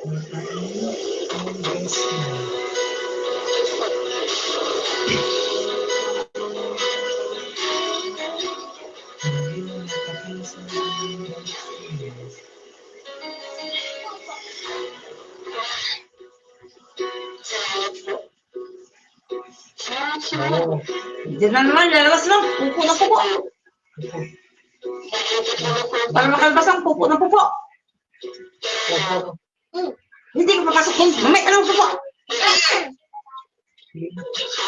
Diyan na naman, lalabas lang. Pupo na pupo. Para makalabas ang pupo na pupo. Hindi ko papasok yun. Mamay, anong pupo?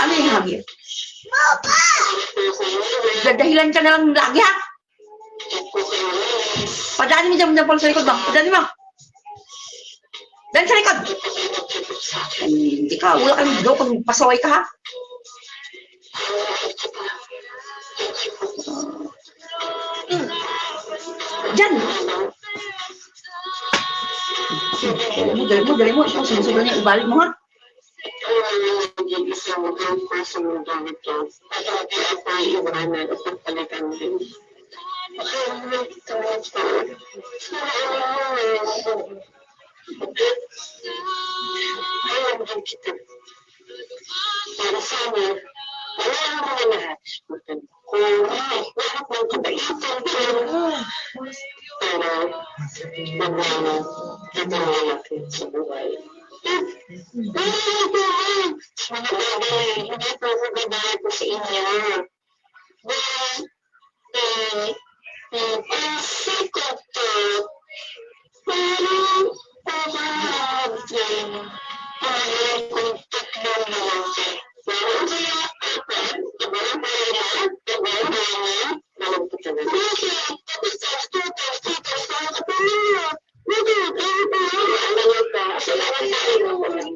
Ano yung hagi? Papa! Dadahilan ka na lang lagi, ha? Padaanin mo dyan sa likod mo. Padaanin mo. Dahil sa likod. Hindi ka, wala kang blow pag pasaway ka, ha? Diyan! Dali mo. Ikaw, sumusobra niya. Ibalik mo, ha?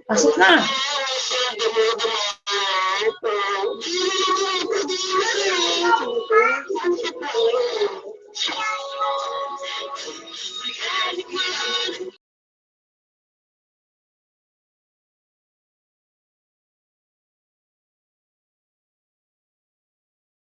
Pasok na.